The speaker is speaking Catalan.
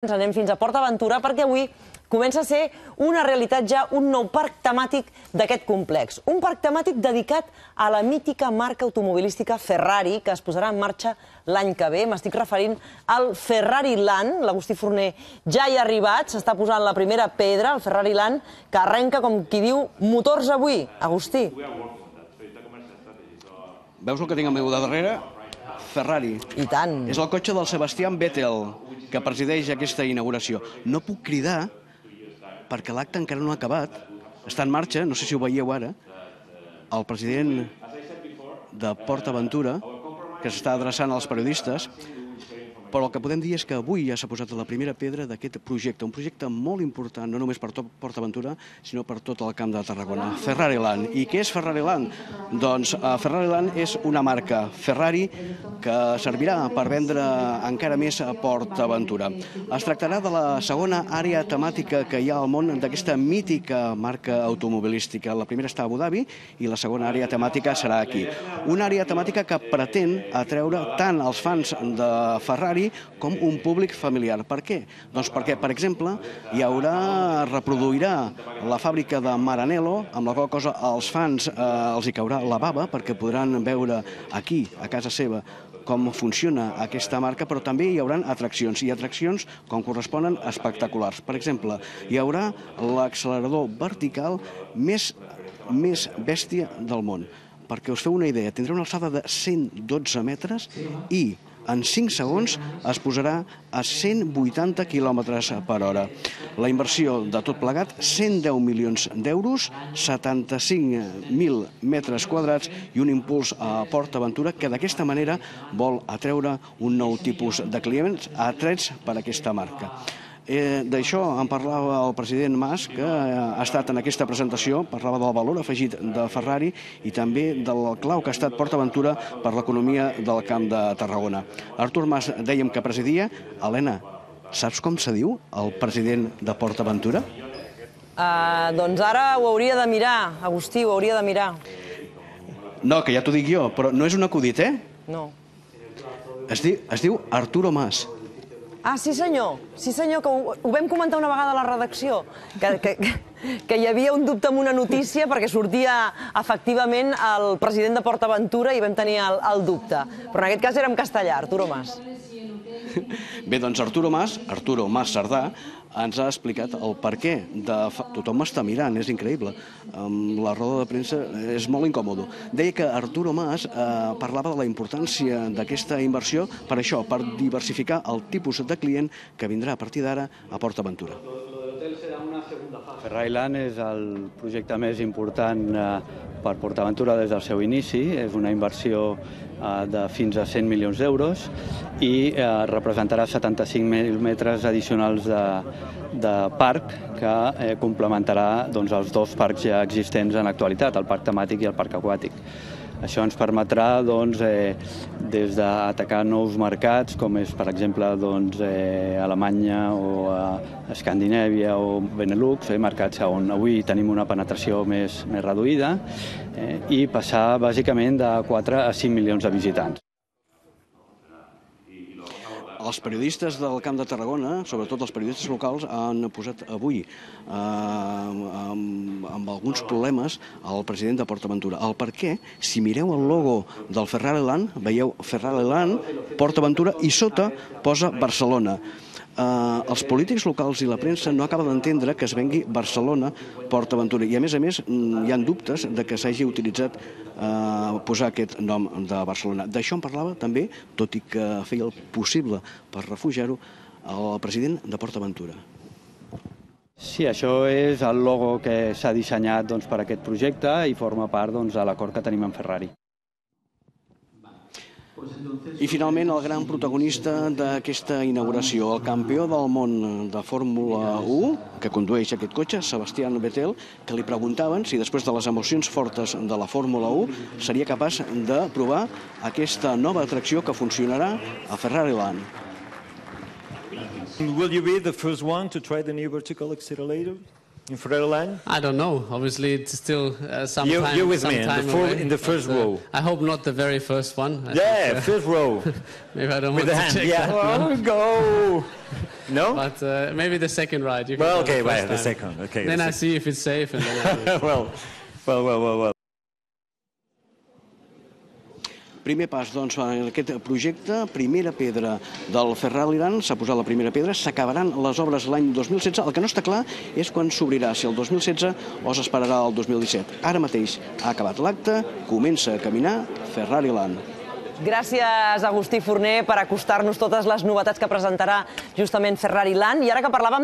Ens anem fins a PortAventura perquè avui comença a ser una realitat ja un nou parc temàtic d'aquest complex. Un parc temàtic dedicat a la mítica marca automobilística Ferrari que es posarà en marxa l'any que ve. M'estic referint al Ferrari Land. L'Agustí Forner ja hi ha arribat, s'està posant la primera pedra, el Ferrari Land, que arrenca, com qui diu, motors avui. Agustí. Veus el que tinc al meu darrere? Ferrari. I tant. És el cotxe del Sebastian Vettel, que presideix aquesta inauguració. No puc cridar perquè l'acte encara no ha acabat. Està en marxa, no sé si ho veieu ara, el president de PortAventura, que s'està adreçant als periodistes, però el que podem dir és que avui ja s'ha posat la primera pedra d'aquest projecte, un projecte molt important, no només per tot PortAventura, sinó per tot el Camp de Tarragona. Ferrari Land. I què és Ferrari Land? Doncs Ferrari Land és una marca Ferrari que servirà per vendre encara més a PortAventura. Es tractarà de la segona àrea temàtica que hi ha al món d'aquesta mítica marca automobilística. La primera està a Abu Dhabi i la segona àrea temàtica serà aquí. Una àrea temàtica que pretén atreure tant els fans de Ferrari com un públic familiar. Per què? Doncs perquè, per exemple, reproduirà la fàbrica de Maranello, amb la qual cosa als fans els hi caurà la bava perquè podran veure aquí, a casa seva, com funciona aquesta marca, però també hi haurà atraccions, i atraccions, com corresponen, espectaculars. Per exemple, hi haurà l'accelerador vertical més bèstia del món. Perquè us feu una idea, tindrà una alçada de 112 metres i en 5 segons es posarà a 180 km per hora. La inversió de tot plegat, 110 milions d'euros, 75.000 metres quadrats i un impuls a PortAventura que d'aquesta manera vol atreure un nou tipus de clients atrets per aquesta marca. D'això en parlava el president Mas, que ha estat en aquesta presentació, parlava del valor afegit de Ferrari i també del clau que ha estat PortAventura per l'economia del Camp de Tarragona. Artur Mas dèiem que presidia. Helena, saps com se diu el president de PortAventura? Doncs ara ho hauria de mirar, Agustí, ho hauria de mirar. No, que ja t'ho dic jo, però no és un acudit, eh? No. Es diu Arturo Mas. Ah, sí senyor, que ho vam comentar una vegada a la redacció, que hi havia un dubte amb una notícia perquè sortia efectivament el president de PortAventura i vam tenir el dubte. Però en aquest cas era en castellà, Arturo Mas. Bé, doncs Arturo Mas Cerdà, ens ha explicat el perquè de... Tothom m'està mirant, és increïble. La roda de premsa és molt incòmodo. Deia que Arturo Mas parlava de la importància d'aquesta inversió per això, per diversificar el tipus de client que vindrà a partir d'ara a PortAventura. Ferrari Land és el projecte més important per PortAventura des del seu inici. És una inversió de fins a 100 milions d'euros i representarà 75.000 metres addicionals de parc que complementarà els dos parcs ja existents en l'actualitat, el parc temàtic i el parc aquàtic. Això ens permetrà des d'atacar nous mercats, com és, per exemple, Alemanya o Escandinàvia o Benelux, mercats on avui tenim una penetració més reduïda, i passar bàsicament de 4 a 5 milions de visitants. Els periodistes del Camp de Tarragona, sobretot els periodistes locals, han posat avui amb alguns problemes al president de PortAventura. El per què, si mireu el logo del Ferrari Land, veieu Ferrari Land, PortAventura i sota posa Barcelona. Els polítics locals i la premsa no acaben d'entendre que es vengui Barcelona PortAventura i a més hi ha dubtes de que s'hagi utilitzat posar aquest nom de Barcelona. D'això en parlava també, tot i que feia el possible per refugiar-ho, el president de PortAventura. Sí, això és el logo que s'ha dissenyat per aquest projecte i forma part de l'acord que tenim amb Ferrari. I finalment el gran protagonista d'aquesta inauguració, el campió del món de Fórmula 1, que condueix aquest cotxe, Sebastian Vettel, que li preguntaven si després de les emocions fortes de la Fórmula 1 seria capaç de provar aquesta nova atracció que funcionarà a Ferrari Land. Will you be the first one to try the new vertical accelerator? in Ferrari Land? I don't know. Obviously, it's still some time. You're with me in the first row. I hope not the very first one. Yeah, first row. Maybe I don't with want the to hand. check Yeah. that. Oh, go. No? But maybe the second ride. You can Well, go okay, the right, first the time. second. Okay. Then the I see if it's safe and then I do it. Well. Primer pas, doncs, en aquest projecte, primera pedra del Ferrari Land, s'ha posat la primera pedra, s'acabaran les obres l'any 2016. El que no està clar és quan s'obrirà, si el 2016 o s'esperarà el 2017. Ara mateix ha acabat l'acte, comença a caminar Ferrari Land. Gràcies, Agustí Forner, per acostar-nos totes les novetats que presentarà justament Ferrari Land. I ara que parlàvem